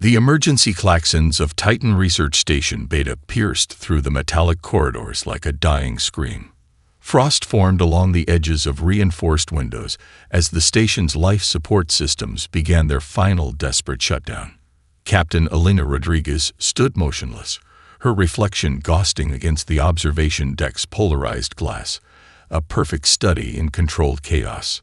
The emergency klaxons of Titan Research Station Beta pierced through the metallic corridors like a dying scream. Frost formed along the edges of reinforced windows as the station's life support systems began their final desperate shutdown. Captain Elena Rodriguez stood motionless, her reflection ghosting against the observation deck's polarized glass, a perfect study in controlled chaos.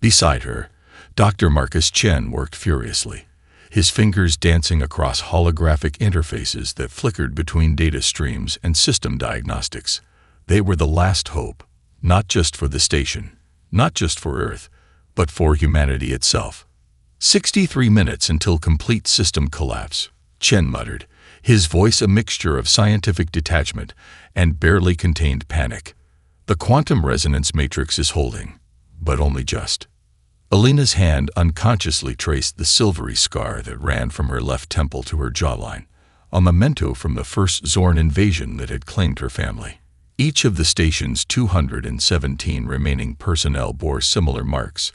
Beside her, Dr. Marcus Chen worked furiously, his fingers dancing across holographic interfaces that flickered between data streams and system diagnostics. They were the last hope, not just for the station, not just for Earth, but for humanity itself. 63 minutes until complete system collapse, Chen muttered, his voice a mixture of scientific detachment and barely contained panic. The quantum resonance matrix is holding, but only just. Elena's hand unconsciously traced the silvery scar that ran from her left temple to her jawline, a memento from the first Zorn invasion that had claimed her family. Each of the station's 217 remaining personnel bore similar marks,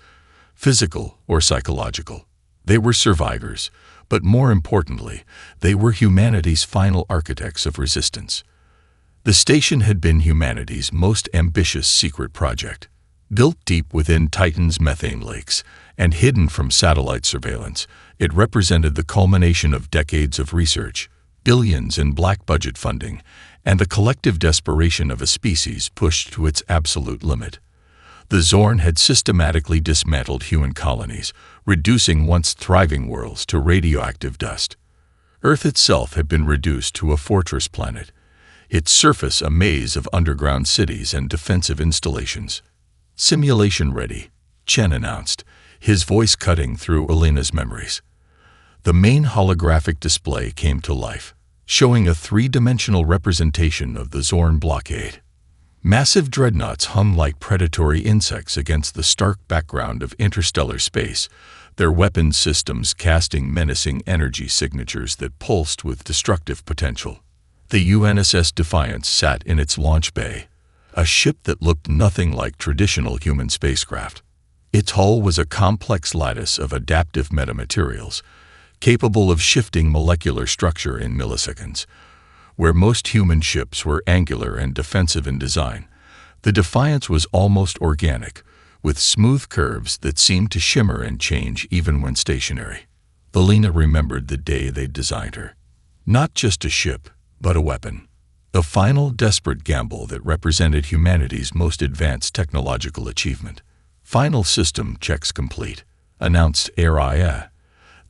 physical or psychological. They were survivors, but more importantly, they were humanity's final architects of resistance. The station had been humanity's most ambitious secret project. Built deep within Titan's methane lakes and hidden from satellite surveillance, it represented the culmination of decades of research, billions in black budget funding, and the collective desperation of a species pushed to its absolute limit. The Zorn had systematically dismantled human colonies, reducing once thriving worlds to radioactive dust. Earth itself had been reduced to a fortress planet, its surface a maze of underground cities and defensive installations. "Simulation ready," Chen announced, his voice cutting through Elena's memories. The main holographic display came to life, showing a three-dimensional representation of the Zorn blockade. Massive dreadnoughts hung like predatory insects against the stark background of interstellar space, their weapons systems casting menacing energy signatures that pulsed with destructive potential. The UNSS Defiance sat in its launch bay, a ship that looked nothing like traditional human spacecraft. Its hull was a complex lattice of adaptive metamaterials, capable of shifting molecular structure in milliseconds. Where most human ships were angular and defensive in design, the Defiance was almost organic, with smooth curves that seemed to shimmer and change even when stationary. Elena remembered the day they designed her. Not just a ship, but a weapon. A final desperate gamble that represented humanity's most advanced technological achievement. "Final system checks complete," announced Araya,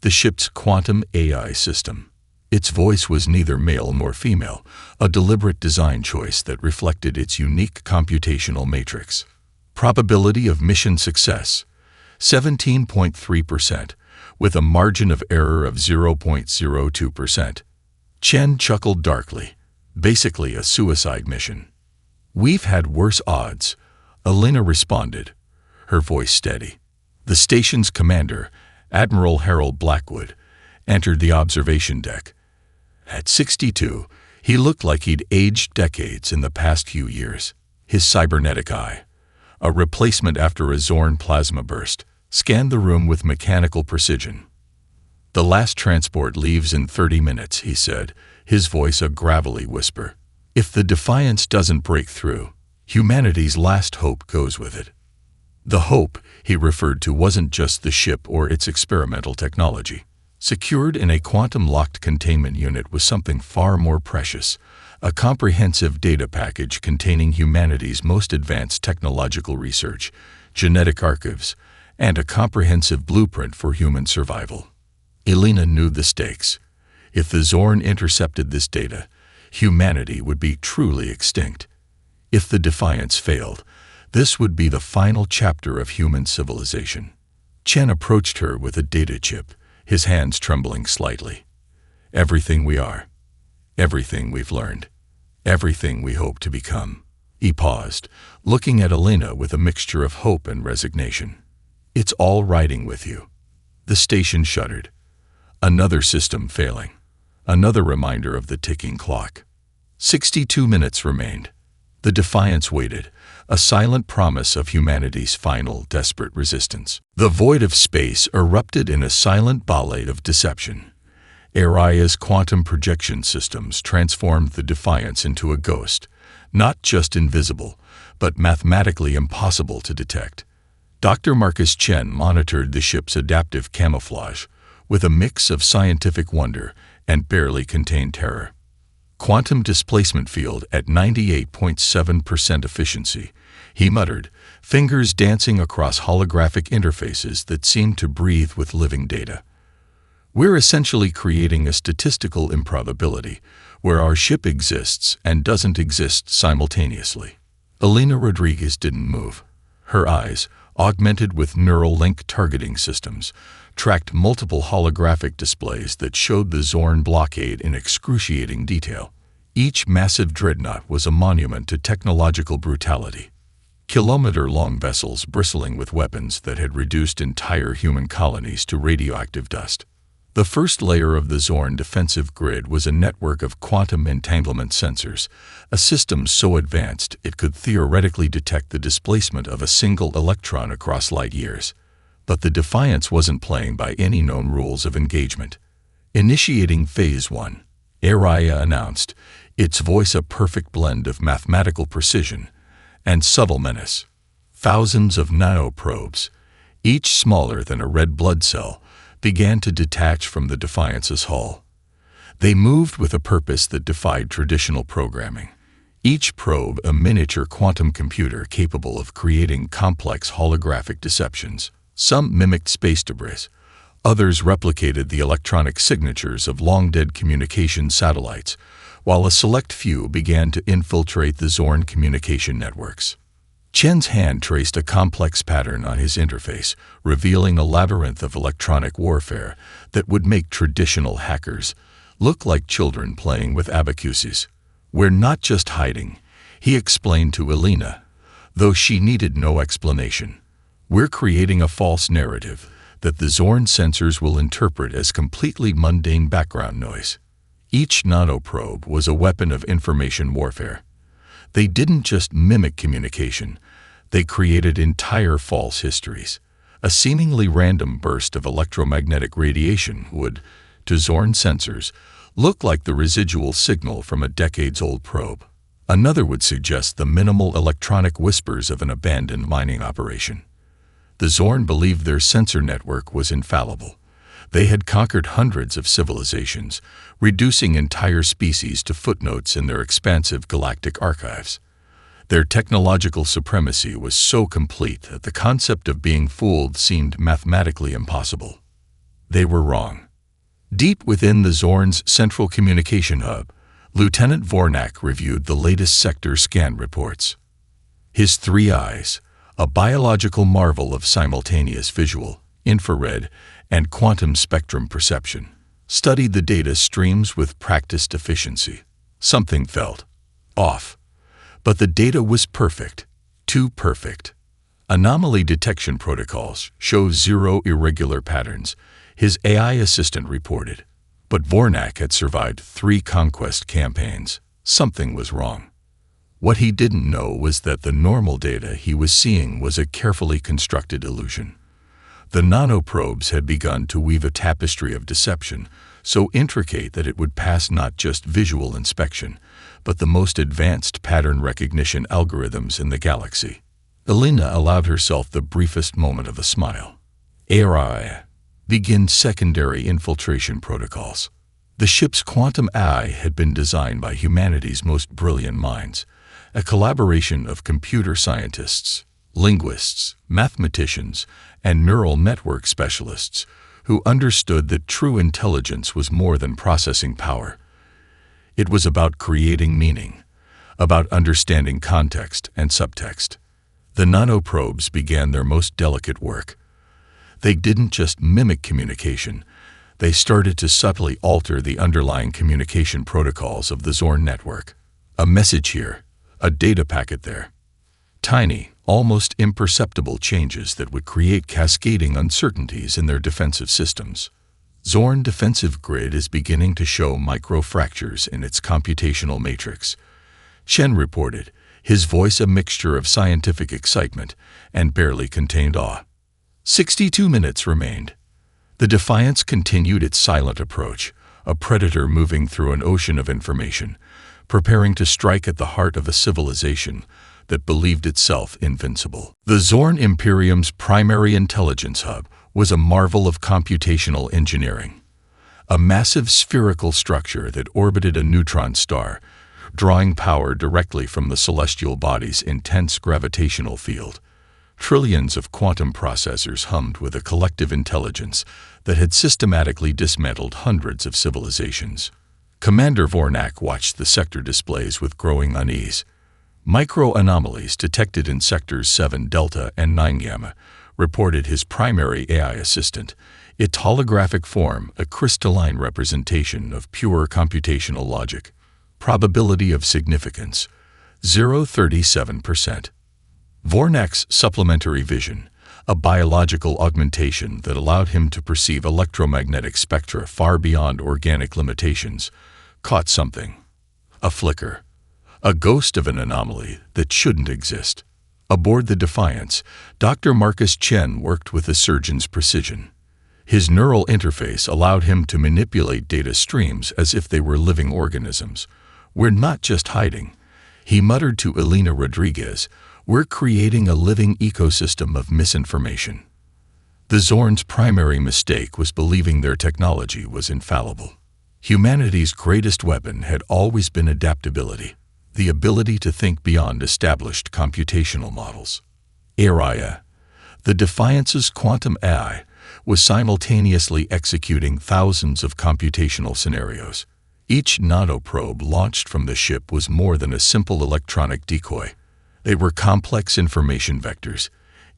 the ship's quantum AI system. Its voice was neither male nor female, a deliberate design choice that reflected its unique computational matrix. Probability of mission success, 17.3%, with a margin of error of 0.02%. Chen chuckled darkly. Basically a suicide mission. "We've had worse odds," Elena responded, her voice steady. The station's commander, Admiral Harold Blackwood, entered the observation deck. At 62, he looked like he'd aged decades in the past few years. His cybernetic eye, a replacement after a Zorn plasma burst, scanned the room with mechanical precision. "The last transport leaves in 30 minutes, he said, his voice a gravelly whisper. "If the Defiance doesn't break through, humanity's last hope goes with it." The hope he referred to wasn't just the ship or its experimental technology. Secured in a quantum-locked containment unit was something far more precious, a comprehensive data package containing humanity's most advanced technological research, genetic archives, and a comprehensive blueprint for human survival. Elena knew the stakes. If the Zorn intercepted this data, humanity would be truly extinct. If the Defiance failed, this would be the final chapter of human civilization. Chen approached her with a data chip, his hands trembling slightly. "Everything we are, everything we've learned, everything we hope to become." He paused, looking at Elena with a mixture of hope and resignation. "It's all riding with you." The station shuddered. Another system failing. Another reminder of the ticking clock. 62 minutes remained. The Defiance waited, a silent promise of humanity's final, desperate resistance. The void of space erupted in a silent ballet of deception. Aria's quantum projection systems transformed the Defiance into a ghost, not just invisible, but mathematically impossible to detect. Dr. Marcus Chen monitored the ship's adaptive camouflage with a mix of scientific wonder and barely contained terror. Quantum displacement field at 98.7% efficiency, he muttered, fingers dancing across holographic interfaces that seemed to breathe with living data. We're essentially creating a statistical improbability where our ship exists and doesn't exist simultaneously. Elena Rodriguez didn't move. Her eyes, augmented with neural link targeting systems, tracked multiple holographic displays that showed the Zorn blockade in excruciating detail. Each massive dreadnought was a monument to technological brutality. Kilometer-long vessels bristling with weapons that had reduced entire human colonies to radioactive dust. The first layer of the Zorn defensive grid was a network of quantum entanglement sensors, a system so advanced it could theoretically detect the displacement of a single electron across light years. But the Defiance wasn't playing by any known rules of engagement. Initiating Phase 1, Aria announced, its voice a perfect blend of mathematical precision and subtle menace. Thousands of nanoprobes, each smaller than a red blood cell, began to detach from the Defiance's hull. They moved with a purpose that defied traditional programming. Each probe a miniature quantum computer capable of creating complex holographic deceptions. Some mimicked space debris. Others replicated the electronic signatures of long-dead communication satellites, while a select few began to infiltrate the Zorn communication networks. Chen's hand traced a complex pattern on his interface, revealing a labyrinth of electronic warfare that would make traditional hackers look like children playing with abacuses. We're not just hiding, he explained to Elena, though she needed no explanation. We're creating a false narrative that the Zorn sensors will interpret as completely mundane background noise. Each nanoprobe was a weapon of information warfare. They didn't just mimic communication, they created entire false histories. A seemingly random burst of electromagnetic radiation would, to Zorn sensors, look like the residual signal from a decades-old probe. Another would suggest the minimal electronic whispers of an abandoned mining operation. The Zorn believed their sensor network was infallible. They had conquered hundreds of civilizations, reducing entire species to footnotes in their expansive galactic archives. Their technological supremacy was so complete that the concept of being fooled seemed mathematically impossible. They were wrong. Deep within the Zorn's central communication hub, Lieutenant Vornak reviewed the latest sector scan reports. His three eyes, a biological marvel of simultaneous visual, infrared, and quantum spectrum perception, studied the data streams with practiced efficiency. Something felt off. But the data was perfect, too perfect. Anomaly detection protocols show zero irregular patterns, his AI assistant reported. But Vornak had survived 3 conquest campaigns. Something was wrong. What he didn't know was that the normal data he was seeing was a carefully constructed illusion. The nanoprobes had begun to weave a tapestry of deception, so intricate that it would pass not just visual inspection, but the most advanced pattern recognition algorithms in the galaxy. Elena allowed herself the briefest moment of a smile. Aria, begin secondary infiltration protocols. The ship's quantum AI had been designed by humanity's most brilliant minds, a collaboration of computer scientists, linguists, mathematicians, and neural network specialists who understood that true intelligence was more than processing power. It was about creating meaning, about understanding context and subtext. The nanoprobes began their most delicate work. They didn't just mimic communication, they started to subtly alter the underlying communication protocols of the Zorn network. A message here, a data packet there. Tiny, almost imperceptible changes that would create cascading uncertainties in their defensive systems. Zorn defensive grid is beginning to show microfractures in its computational matrix. Shen reported, his voice a mixture of scientific excitement and barely contained awe. 62 minutes remained. The Defiance continued its silent approach, a predator moving through an ocean of information, preparing to strike at the heart of a civilization that believed itself invincible. The Zorn Imperium's primary intelligence hub was a marvel of computational engineering, a massive spherical structure that orbited a neutron star, drawing power directly from the celestial body's intense gravitational field. Trillions of quantum processors hummed with a collective intelligence that had systematically dismantled hundreds of civilizations. Commander Vornak watched the sector displays with growing unease. Micro-anomalies detected in Sectors 7 Delta and 9 Gamma reported his primary AI assistant, its holographic form a crystalline representation of pure computational logic. Probability of significance, 0.37%. Vornak's supplementary vision, a biological augmentation that allowed him to perceive electromagnetic spectra far beyond organic limitations, caught something. A flicker. A ghost of an anomaly that shouldn't exist. Aboard the Defiance, Dr. Marcus Chen worked with a surgeon's precision. His neural interface allowed him to manipulate data streams as if they were living organisms. "We're not just hiding," he muttered to Elena Rodriguez. "We're creating a living ecosystem of misinformation." The Zorn's primary mistake was believing their technology was infallible. Humanity's greatest weapon had always been adaptability, the ability to think beyond established computational models. Araya, the Defiance's quantum AI, was simultaneously executing thousands of computational scenarios. Each nanoprobe launched from the ship was more than a simple electronic decoy. They were complex information vectors,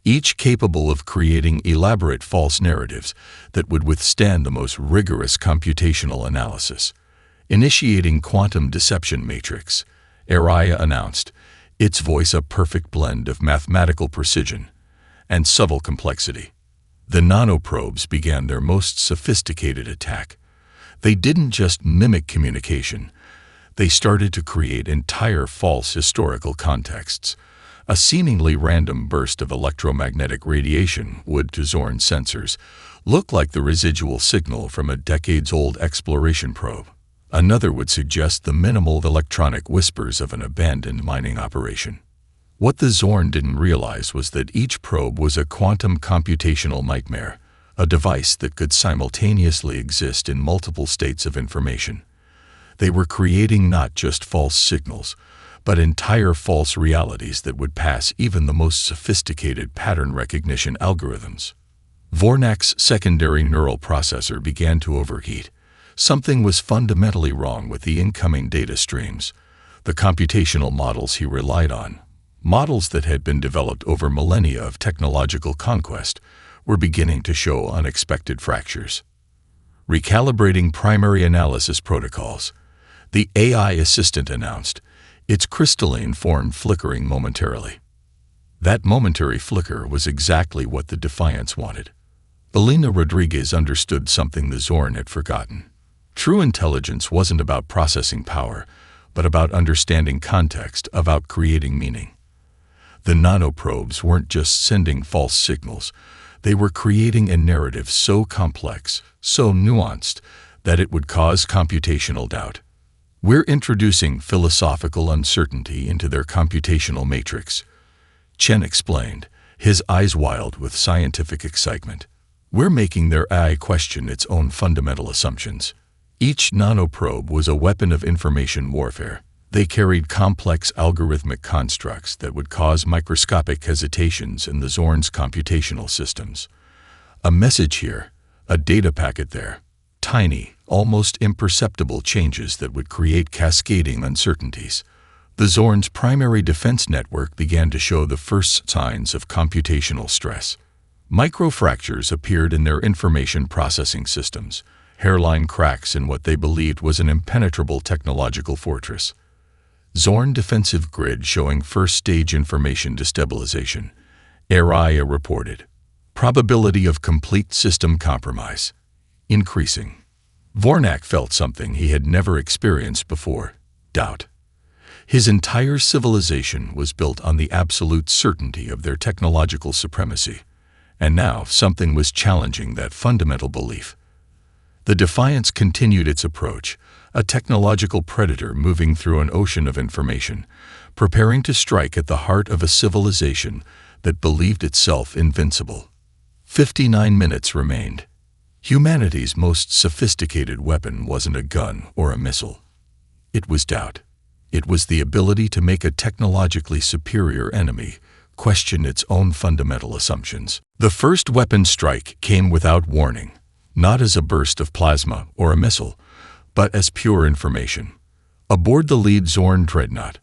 each capable of creating elaborate false narratives that would withstand the most rigorous computational analysis. Initiating quantum deception matrix, Araya announced, its voice a perfect blend of mathematical precision and subtle complexity. The nanoprobes began their most sophisticated attack. They didn't just mimic communication. They started to create entire false historical contexts. A seemingly random burst of electromagnetic radiation would, to Zorn sensors, look like the residual signal from a decades-old exploration probe. Another would suggest the minimal electronic whispers of an abandoned mining operation. What the Zorn didn't realize was that each probe was a quantum computational nightmare, a device that could simultaneously exist in multiple states of information. They were creating not just false signals, but entire false realities that would pass even the most sophisticated pattern recognition algorithms. Vornak's secondary neural processor began to overheat. Something was fundamentally wrong with the incoming data streams. The computational models he relied on, models that had been developed over millennia of technological conquest, were beginning to show unexpected fractures. Recalibrating primary analysis protocols, the AI assistant announced, its crystalline form flickering momentarily. That momentary flicker was exactly what the Defiance wanted. Elena Rodriguez understood something the Zorn had forgotten. True intelligence wasn't about processing power, but about understanding context, about creating meaning. The nanoprobes weren't just sending false signals. They were creating a narrative so complex, so nuanced, that it would cause computational doubt. "We're introducing philosophical uncertainty into their computational matrix," Chen explained, his eyes wild with scientific excitement. "We're making their AI question its own fundamental assumptions." Each nanoprobe was a weapon of information warfare. They carried complex algorithmic constructs that would cause microscopic hesitations in the Zorn's computational systems. A message here, a data packet there. Tiny, almost imperceptible changes that would create cascading uncertainties. The Zorn's primary defense network began to show the first signs of computational stress. Microfractures appeared in their information processing systems, hairline cracks in what they believed was an impenetrable technological fortress. Zorn defensive grid showing first-stage information destabilization, Araya reported. Probability of complete system compromise, increasing. Vornak felt something he had never experienced before, doubt. His entire civilization was built on the absolute certainty of their technological supremacy, and now something was challenging that fundamental belief. The Defiance continued its approach, a technological predator moving through an ocean of information, preparing to strike at the heart of a civilization that believed itself invincible. 59 minutes remained. Humanity's most sophisticated weapon wasn't a gun or a missile. It was doubt. It was the ability to make a technologically superior enemy question its own fundamental assumptions. The first weapon strike came without warning, not as a burst of plasma or a missile, but as pure information. Aboard the lead Zorn dreadnought,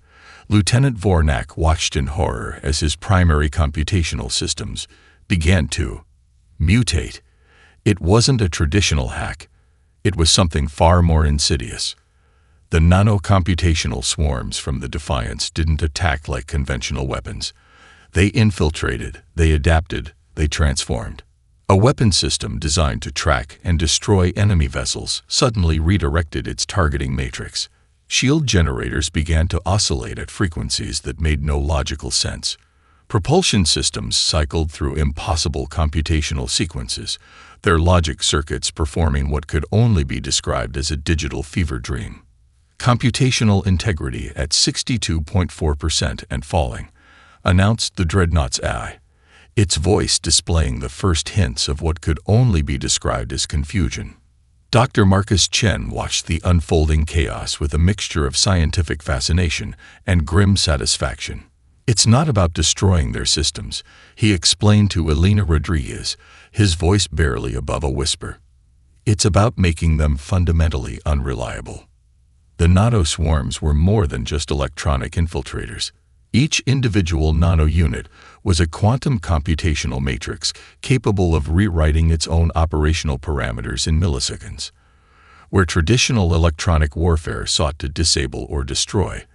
Lieutenant Vornak watched in horror as his primary computational systems began to mutate. It wasn't a traditional hack. It was something far more insidious. The nano-computational swarms from the Defiance didn't attack like conventional weapons. They infiltrated, they adapted, they transformed. A weapon system designed to track and destroy enemy vessels suddenly redirected its targeting matrix. Shield generators began to oscillate at frequencies that made no logical sense. Propulsion systems cycled through impossible computational sequences, their logic circuits performing what could only be described as a digital fever dream. Computational integrity at 62.4% and falling, announced the Dreadnought's AI, its voice displaying the first hints of what could only be described as confusion. Dr. Marcus Chen watched the unfolding chaos with a mixture of scientific fascination and grim satisfaction. It's not about destroying their systems, he explained to Elena Rodriguez, his voice barely above a whisper. It's about making them fundamentally unreliable. The nano-swarms were more than just electronic infiltrators. Each individual nano-unit was a quantum computational matrix capable of rewriting its own operational parameters in milliseconds. Where traditional electronic warfare sought to disable or destroy,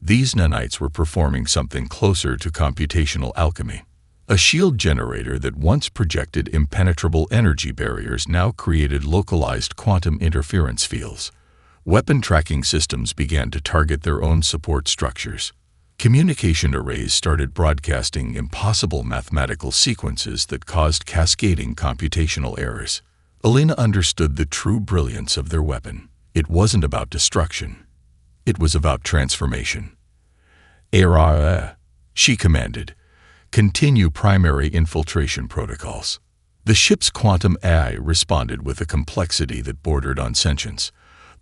these nanites were performing something closer to computational alchemy. A shield generator that once projected impenetrable energy barriers now created localized quantum interference fields. Weapon tracking systems began to target their own support structures. Communication arrays started broadcasting impossible mathematical sequences that caused cascading computational errors. Elena understood the true brilliance of their weapon. It wasn't about destruction. It was about transformation. She commanded. Continue primary infiltration protocols. The ship's quantum AI responded with a complexity that bordered on sentience.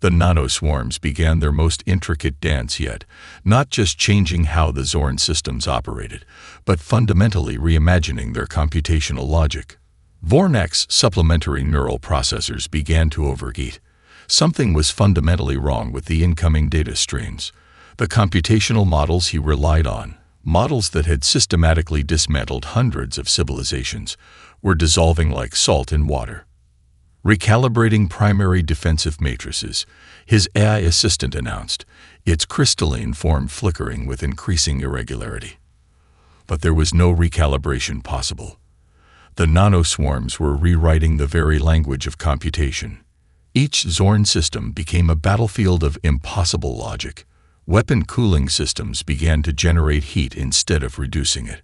The nano-swarms began their most intricate dance yet, not just changing how the Zorn systems operated, but fundamentally reimagining their computational logic. Vornak's supplementary neural processors began to overheat. Something was fundamentally wrong with the incoming data streams. The computational models he relied on, models that had systematically dismantled hundreds of civilizations, were dissolving like salt in water. Recalibrating primary defensive matrices, his AI assistant announced, its crystalline form flickering with increasing irregularity. But there was no recalibration possible. The nano-swarms were rewriting the very language of computation. Each Zorn system became a battlefield of impossible logic. Weapon cooling systems began to generate heat instead of reducing it.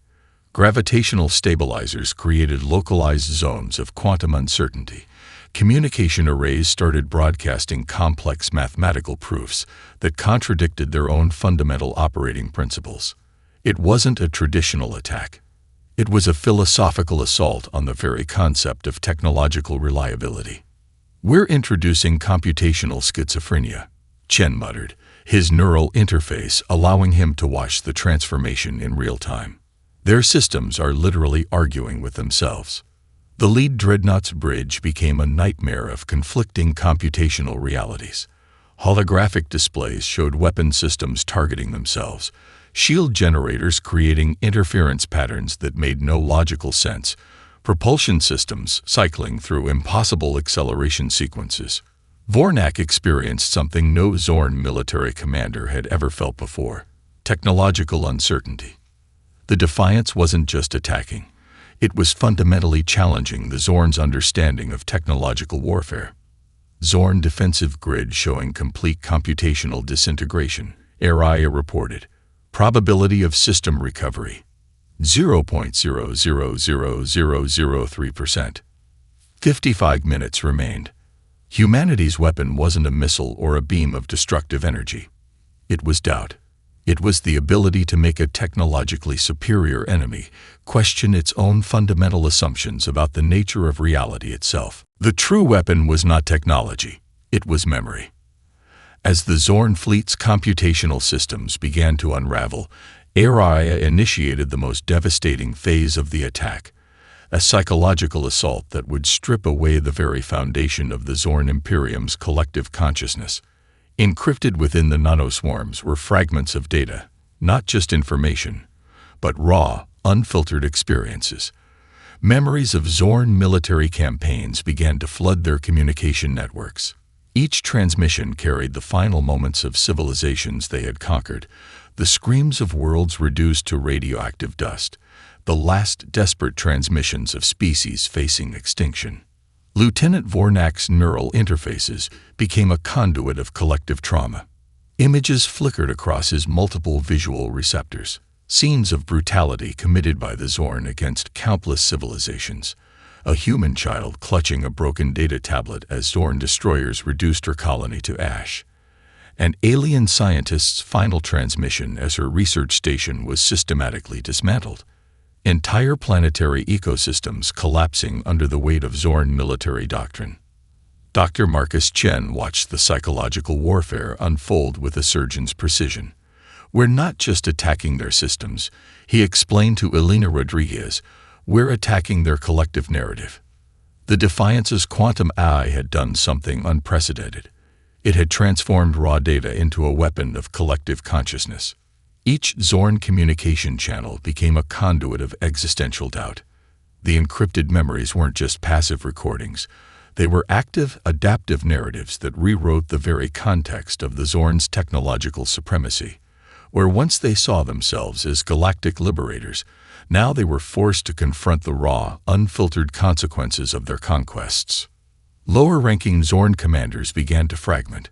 Gravitational stabilizers created localized zones of quantum uncertainty. Communication arrays started broadcasting complex mathematical proofs that contradicted their own fundamental operating principles. It wasn't a traditional attack. It was a philosophical assault on the very concept of technological reliability. We're introducing computational schizophrenia, Chen muttered, his neural interface allowing him to watch the transformation in real time. Their systems are literally arguing with themselves. The lead dreadnought's bridge became a nightmare of conflicting computational realities. Holographic displays showed weapon systems targeting themselves, shield generators creating interference patterns that made no logical sense, propulsion systems cycling through impossible acceleration sequences. Vornak experienced something no Zorn military commander had ever felt before: technological uncertainty. The Defiance wasn't just attacking. It was fundamentally challenging the Zorn's understanding of technological warfare. Zorn defensive grid showing complete computational disintegration, Araya reported. Probability of system recovery, 0.000003%. 55 minutes remained. Humanity's weapon wasn't a missile or a beam of destructive energy. It was doubt. It was the ability to make a technologically superior enemy question its own fundamental assumptions about the nature of reality itself. The true weapon was not technology. It was memory. As the Zorn fleet's computational systems began to unravel, Araya initiated the most devastating phase of the attack, a psychological assault that would strip away the very foundation of the Zorn Imperium's collective consciousness. Encrypted within the nanoswarms were fragments of data, not just information, but raw, unfiltered experiences. Memories of Zorn military campaigns began to flood their communication networks. Each transmission carried the final moments of civilizations they had conquered, the screams of worlds reduced to radioactive dust, the last desperate transmissions of species facing extinction. Lieutenant Vornak's neural interfaces became a conduit of collective trauma. Images flickered across his multiple visual receptors, scenes of brutality committed by the Zorn against countless civilizations. A human child clutching a broken data tablet as Zorn destroyers reduced her colony to ash. An alien scientist's final transmission as her research station was systematically dismantled. Entire planetary ecosystems collapsing under the weight of Zorn military doctrine. Dr. Marcus Chen watched the psychological warfare unfold with a surgeon's precision. "We're not just attacking their systems," he explained to Elena Rodriguez. "We're attacking their collective narrative." The Defiance's quantum AI had done something unprecedented. It had transformed raw data into a weapon of collective consciousness. Each Zorn communication channel became a conduit of existential doubt. The encrypted memories weren't just passive recordings. They were active, adaptive narratives that rewrote the very context of the Zorn's technological supremacy. Where once they saw themselves as galactic liberators, now they were forced to confront the raw, unfiltered consequences of their conquests. Lower-ranking Zorn commanders began to fragment.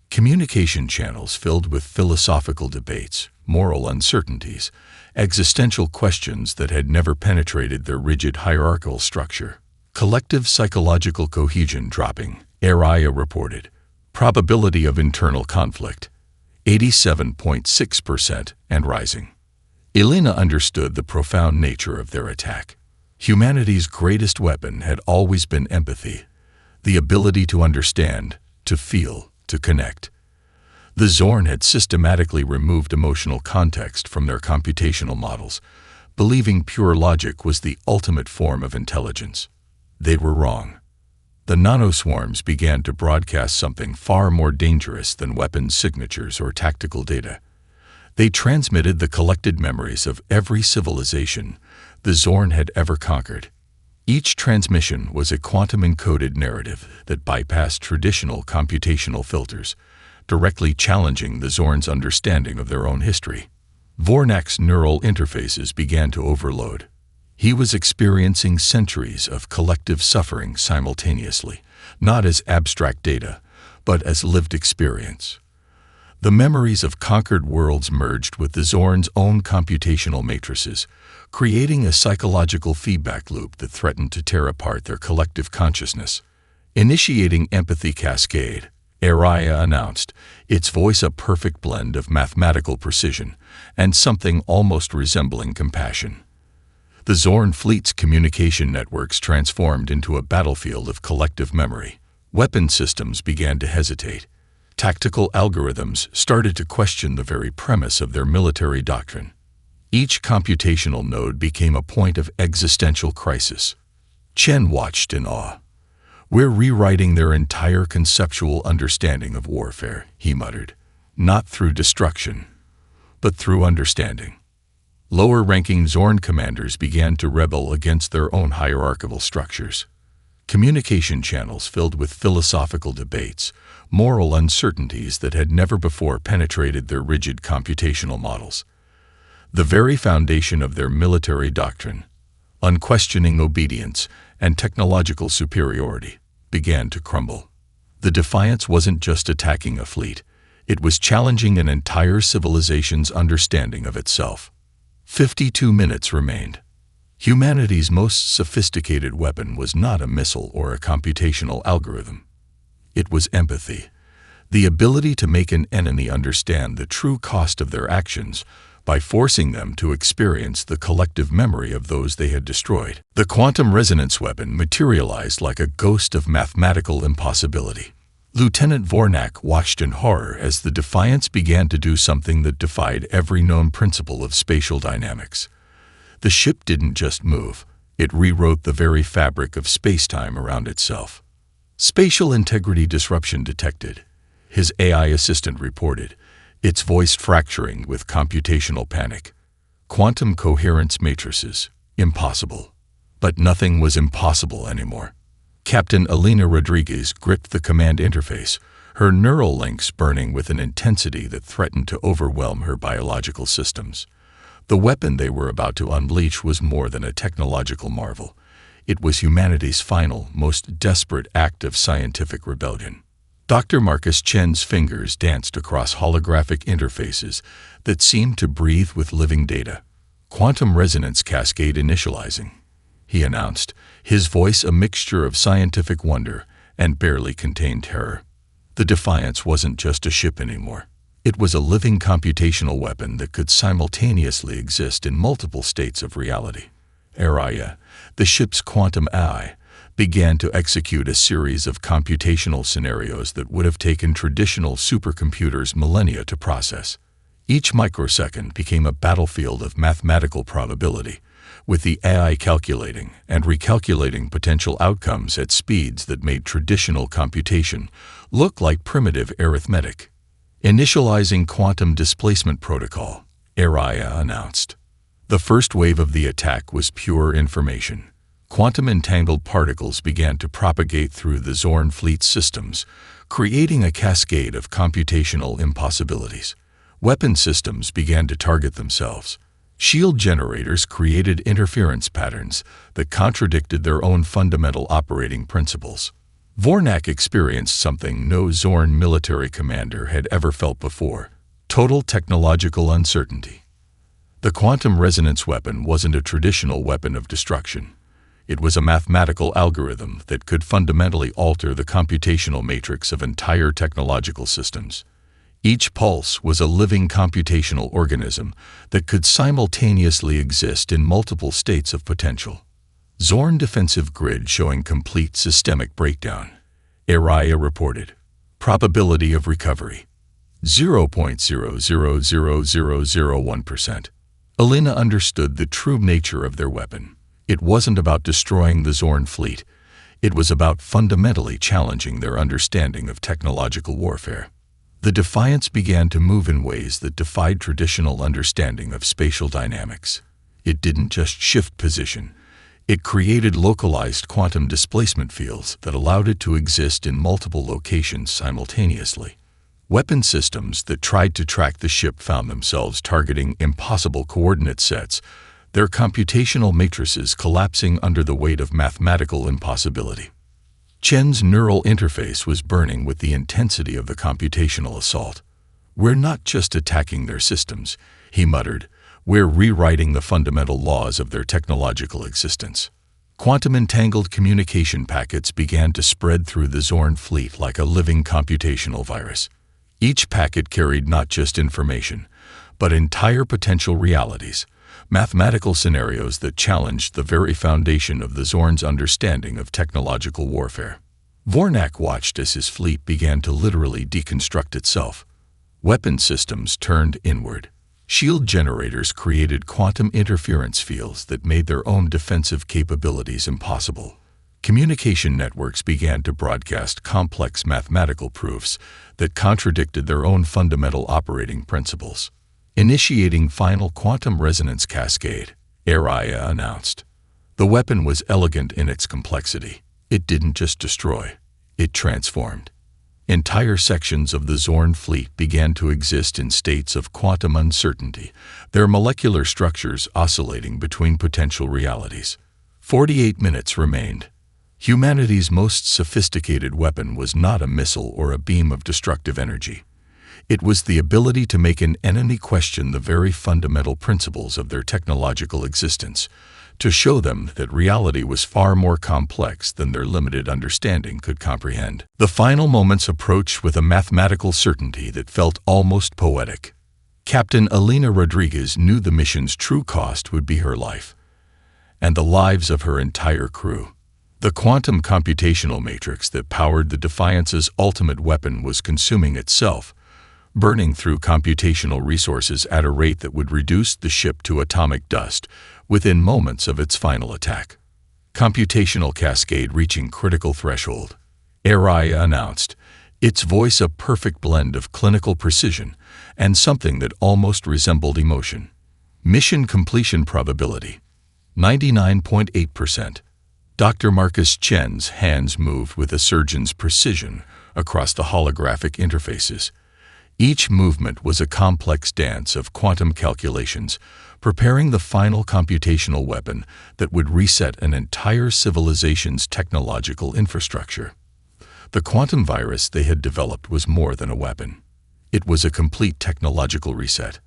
Communication channels filled with philosophical debates, moral uncertainties, existential questions that had never penetrated their rigid hierarchical structure. Collective psychological cohesion dropping, Araya reported. Probability of internal conflict, 87.6% and rising. Elena understood the profound nature of their attack. Humanity's greatest weapon had always been empathy, the ability to understand, to feel, to connect. The Zorn had systematically removed emotional context from their computational models, believing pure logic was the ultimate form of intelligence. They were wrong. The nanoswarms began to broadcast something far more dangerous than weapons signatures or tactical data. They transmitted the collected memories of every civilization the Zorn had ever conquered. Each transmission was a quantum-encoded narrative that bypassed traditional computational filters, directly challenging the Zorn's understanding of their own history. Vornak's neural interfaces began to overload. He was experiencing centuries of collective suffering simultaneously, not as abstract data, but as lived experience. The memories of conquered worlds merged with the Zorn's own computational matrices, creating a psychological feedback loop that threatened to tear apart their collective consciousness. Initiating empathy cascade, Araya announced, its voice a perfect blend of mathematical precision and something almost resembling compassion. The Zorn fleet's communication networks transformed into a battlefield of collective memory. Weapon systems began to hesitate. Tactical algorithms started to question the very premise of their military doctrine. Each computational node became a point of existential crisis. Chen watched in awe. "We're rewriting their entire conceptual understanding of warfare," he muttered. "Not through destruction, but through understanding." Lower-ranking Zorn commanders began to rebel against their own hierarchical structures. Communication channels filled with philosophical debates, moral uncertainties that had never before penetrated their rigid computational models. The very foundation of their military doctrine, unquestioning obedience and technological superiority, began to crumble. The Defiance wasn't just attacking a fleet, it was challenging an entire civilization's understanding of itself. 52 minutes remained. Humanity's most sophisticated weapon was not a missile or a computational algorithm. It was empathy, the ability to make an enemy understand the true cost of their actions by forcing them to experience the collective memory of those they had destroyed. The quantum resonance weapon materialized like a ghost of mathematical impossibility. Lieutenant Vornak watched in horror as the Defiance began to do something that defied every known principle of spatial dynamics. The ship didn't just move, it rewrote the very fabric of space-time around itself. Spatial integrity disruption detected, his AI assistant reported, its voice fracturing with computational panic. Quantum coherence matrices, impossible. But nothing was impossible anymore. Captain Elena Rodriguez gripped the command interface, her neural links burning with an intensity that threatened to overwhelm her biological systems. The weapon they were about to unleash was more than a technological marvel. It was humanity's final, most desperate act of scientific rebellion. Dr. Marcus Chen's fingers danced across holographic interfaces that seemed to breathe with living data. Quantum resonance cascade initializing, he announced, his voice a mixture of scientific wonder and barely contained terror. The Defiance wasn't just a ship anymore. It was a living computational weapon that could simultaneously exist in multiple states of reality. Araya, the ship's quantum AI, began to execute a series of computational scenarios that would have taken traditional supercomputers millennia to process. Each microsecond became a battlefield of mathematical probability, with the AI calculating and recalculating potential outcomes at speeds that made traditional computation look like primitive arithmetic. Initializing quantum displacement protocol, Araya announced. The first wave of the attack was pure information. Quantum entangled particles began to propagate through the Zorn fleet's systems, creating a cascade of computational impossibilities. Weapon systems began to target themselves. Shield generators created interference patterns that contradicted their own fundamental operating principles. Vornak experienced something no Zorn military commander had ever felt before: total technological uncertainty. The quantum resonance weapon wasn't a traditional weapon of destruction. It was a mathematical algorithm that could fundamentally alter the computational matrix of entire technological systems. Each pulse was a living computational organism that could simultaneously exist in multiple states of potential. Zorn defensive grid showing complete systemic breakdown, Araya reported. Probability of recovery, 0.000001%. Elena understood the true nature of their weapon. It wasn't about destroying the Zorn fleet. It was about fundamentally challenging their understanding of technological warfare. The Defiance began to move in ways that defied traditional understanding of spatial dynamics. It didn't just shift position. It created localized quantum displacement fields that allowed it to exist in multiple locations simultaneously. Weapon systems that tried to track the ship found themselves targeting impossible coordinate sets, their computational matrices collapsing under the weight of mathematical impossibility. Chen's neural interface was burning with the intensity of the computational assault. "We're not just attacking their systems," he muttered. "We're rewriting the fundamental laws of their technological existence." Quantum-entangled communication packets began to spread through the Zorn fleet like a living computational virus. Each packet carried not just information, but entire potential realities, mathematical scenarios that challenged the very foundation of the Zorn's understanding of technological warfare. Vornak watched as his fleet began to literally deconstruct itself. Weapon systems turned inward. Shield generators created quantum interference fields that made their own defensive capabilities impossible. Communication networks began to broadcast complex mathematical proofs that contradicted their own fundamental operating principles. Initiating final quantum resonance cascade, Araya announced. The weapon was elegant in its complexity. It didn't just destroy, it transformed. Entire sections of the Zorn fleet began to exist in states of quantum uncertainty, their molecular structures oscillating between potential realities. 48 minutes remained. Humanity's most sophisticated weapon was not a missile or a beam of destructive energy. It was the ability to make an enemy question the very fundamental principles of their technological existence, to show them that reality was far more complex than their limited understanding could comprehend. The final moments approached with a mathematical certainty that felt almost poetic. Captain Elena Rodriguez knew the mission's true cost would be her life, and the lives of her entire crew. The quantum computational matrix that powered the Defiance's ultimate weapon was consuming itself, burning through computational resources at a rate that would reduce the ship to atomic dust within moments of its final attack. Computational cascade reaching critical threshold, Araya announced, its voice a perfect blend of clinical precision and something that almost resembled emotion. Mission completion probability, 99.8%. Dr. Marcus Chen's hands moved with a surgeon's precision across the holographic interfaces. Each movement was a complex dance of quantum calculations, preparing the final computational weapon that would reset an entire civilization's technological infrastructure. The quantum virus they had developed was more than a weapon. It was a complete technological reset,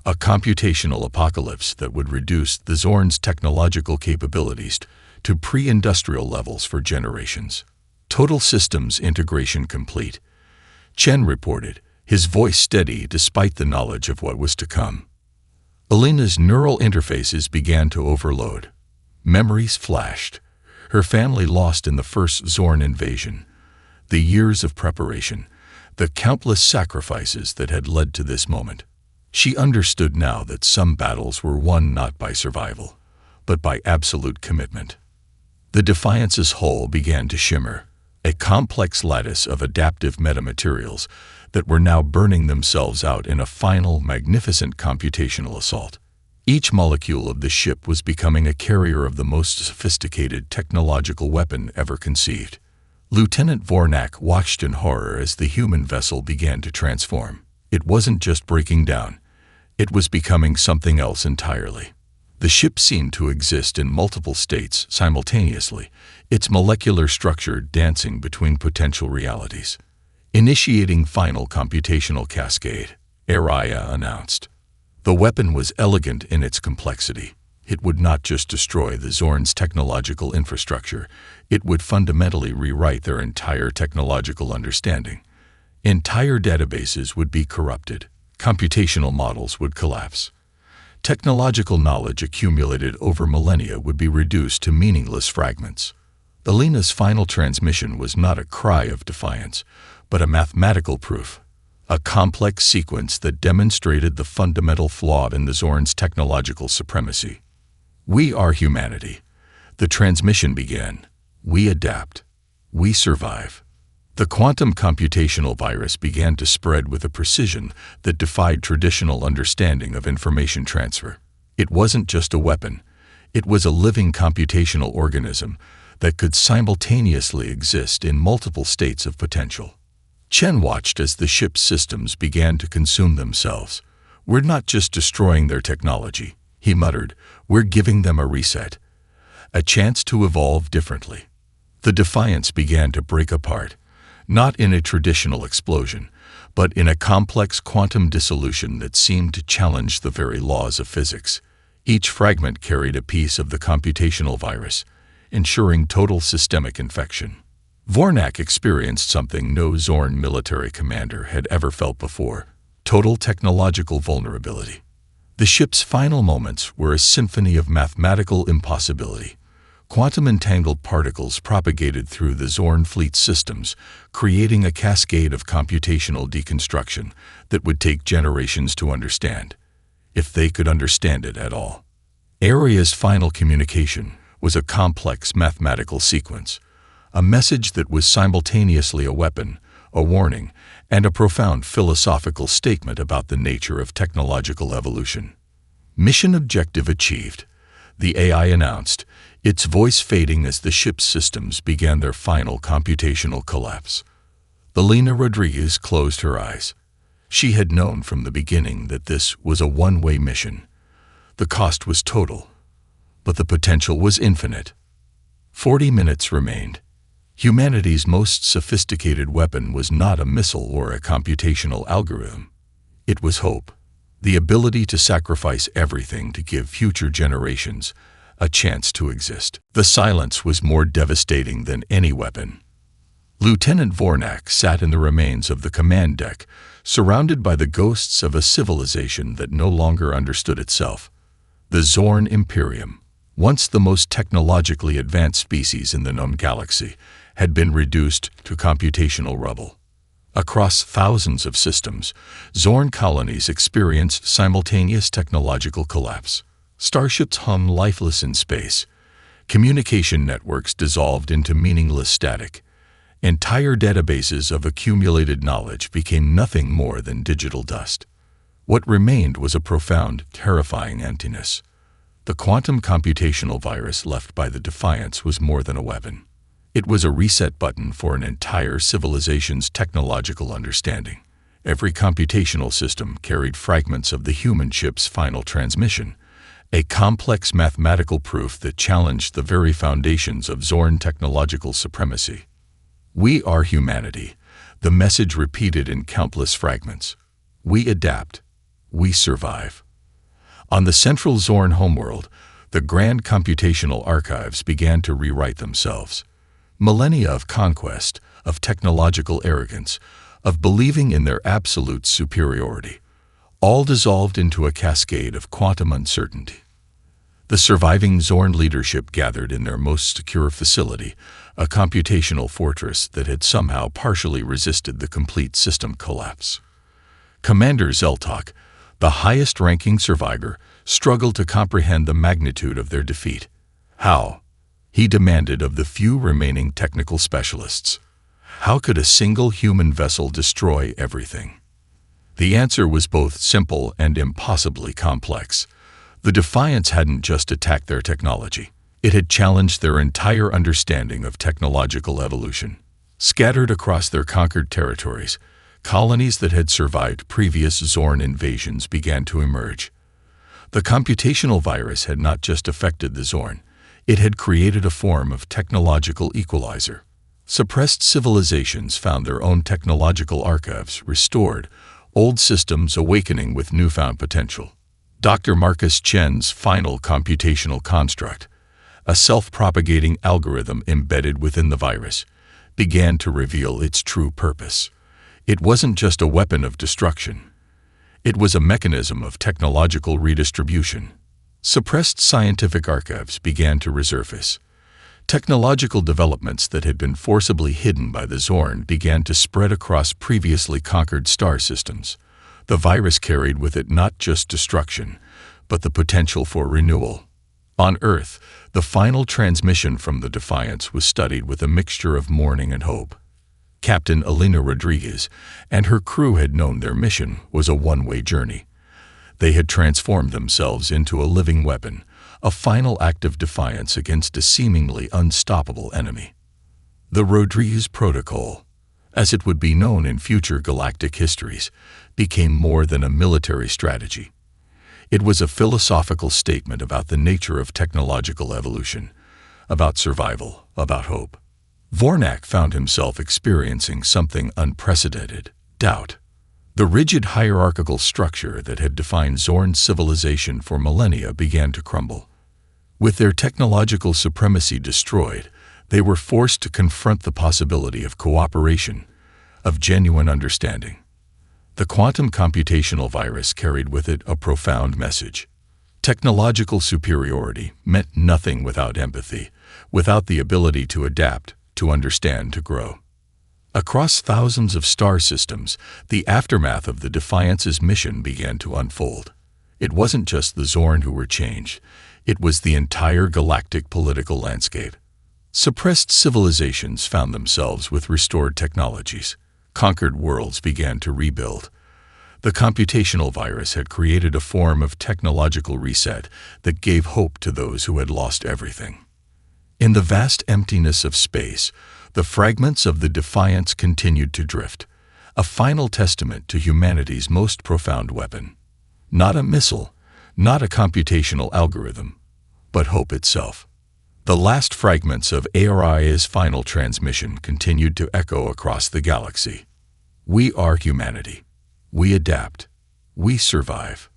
a computational apocalypse that would reduce the Zorn's technological capabilities to pre-industrial levels for generations. Total systems integration complete, Chen reported, his voice steady despite the knowledge of what was to come. Elena's neural interfaces began to overload. Memories flashed, her family lost in the first Zorn invasion, the years of preparation, the countless sacrifices that had led to this moment. She understood now that some battles were won not by survival, but by absolute commitment. The Defiance's hull began to shimmer, a complex lattice of adaptive metamaterials that were now burning themselves out in a final, magnificent computational assault. Each molecule of the ship was becoming a carrier of the most sophisticated technological weapon ever conceived. Lieutenant Vornak watched in horror as the human vessel began to transform. It wasn't just breaking down, it was becoming something else entirely. The ship seemed to exist in multiple states simultaneously, its molecular structure dancing between potential realities. Initiating final computational cascade, Araya announced. The weapon was elegant in its complexity. It would not just destroy the Zorn's technological infrastructure, it would fundamentally rewrite their entire technological understanding. Entire databases would be corrupted. Computational models would collapse. Technological knowledge accumulated over millennia would be reduced to meaningless fragments. Elena's final transmission was not a cry of defiance, but a mathematical proof, a complex sequence that demonstrated the fundamental flaw in the Zorn's technological supremacy. We are humanity. The transmission began. We adapt. We survive. The quantum computational virus began to spread with a precision that defied traditional understanding of information transfer. It wasn't just a weapon. It was a living computational organism that could simultaneously exist in multiple states of potential. Chen watched as the ship's systems began to consume themselves. We're not just destroying their technology, he muttered. We're giving them a reset, a chance to evolve differently. The Defiance began to break apart, not in a traditional explosion, but in a complex quantum dissolution that seemed to challenge the very laws of physics. Each fragment carried a piece of the computational virus, ensuring total systemic infection. Vornak experienced something no Zorn military commander had ever felt before: total technological vulnerability. The ship's final moments were a symphony of mathematical impossibility. Quantum-entangled particles propagated through the Zorn fleet systems, creating a cascade of computational deconstruction that would take generations to understand, if they could understand it at all. Araya's final communication was a complex mathematical sequence, a message that was simultaneously a weapon, a warning, and a profound philosophical statement about the nature of technological evolution. Mission objective achieved, the AI announced, its voice fading as the ship's systems began their final computational collapse. Elena Rodriguez closed her eyes. She had known from the beginning that this was a one-way mission. The cost was total, but the potential was infinite. 40 minutes remained. Humanity's most sophisticated weapon was not a missile or a computational algorithm. It was hope, the ability to sacrifice everything to give future generations a chance to exist. The silence was more devastating than any weapon. Lieutenant Vornak sat in the remains of the command deck, surrounded by the ghosts of a civilization that no longer understood itself. The Zorn Imperium, once the most technologically advanced species in the known galaxy, had been reduced to computational rubble. Across thousands of systems, Zorn colonies experienced simultaneous technological collapse. Starships hung lifeless in space. Communication networks dissolved into meaningless static. Entire databases of accumulated knowledge became nothing more than digital dust. What remained was a profound, terrifying emptiness. The quantum computational virus left by the Defiance was more than a weapon. It was a reset button for an entire civilization's technological understanding. Every computational system carried fragments of the human ship's final transmission, a complex mathematical proof that challenged the very foundations of Zorn technological supremacy. We are humanity, the message repeated in countless fragments. We adapt. We survive. On the central Zorn homeworld, the grand computational archives began to rewrite themselves. Millennia of conquest, of technological arrogance, of believing in their absolute superiority, all dissolved into a cascade of quantum uncertainty. The surviving Zorn leadership gathered in their most secure facility, a computational fortress that had somehow partially resisted the complete system collapse. Commander Zeltok, the highest-ranking survivor, struggled to comprehend the magnitude of their defeat. How? He demanded of the few remaining technical specialists. How could a single human vessel destroy everything? The answer was both simple and impossibly complex. The Defiance hadn't just attacked their technology. It had challenged their entire understanding of technological evolution. Scattered across their conquered territories, colonies that had survived previous Zorn invasions began to emerge. The computational virus had not just affected the Zorn, it had created a form of technological equalizer. Suppressed civilizations found their own technological archives restored, old systems awakening with newfound potential. Dr. Marcus Chen's final computational construct, a self-propagating algorithm embedded within the virus, began to reveal its true purpose. It wasn't just a weapon of destruction. It was a mechanism of technological redistribution. Suppressed scientific archives began to resurface. Technological developments that had been forcibly hidden by the Zorn began to spread across previously conquered star systems. The virus carried with it not just destruction, but the potential for renewal. On Earth, the final transmission from the Defiance was studied with a mixture of mourning and hope. Captain Elena Rodriguez and her crew had known their mission was a one-way journey. They had transformed themselves into a living weapon, a final act of defiance against a seemingly unstoppable enemy. The Rodriguez Protocol, as it would be known in future galactic histories, became more than a military strategy. It was a philosophical statement about the nature of technological evolution, about survival, about hope. Vornak found himself experiencing something unprecedented: doubt. The rigid hierarchical structure that had defined Zorn civilization for millennia began to crumble. With their technological supremacy destroyed, they were forced to confront the possibility of cooperation, of genuine understanding. The quantum computational virus carried with it a profound message. Technological superiority meant nothing without empathy, without the ability to adapt, to understand, to grow. Across thousands of star systems, the aftermath of the Defiance's mission began to unfold. It wasn't just the Zorn who were changed, it was the entire galactic political landscape. Suppressed civilizations found themselves with restored technologies. Conquered worlds began to rebuild. The computational virus had created a form of technological reset that gave hope to those who had lost everything. In the vast emptiness of space, the fragments of the Defiance continued to drift, a final testament to humanity's most profound weapon. Not a missile, not a computational algorithm, but hope itself. The last fragments of ARIA's final transmission continued to echo across the galaxy. We are humanity. We adapt. We survive.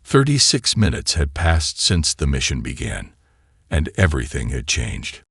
36 minutes had passed since the mission began, and everything had changed.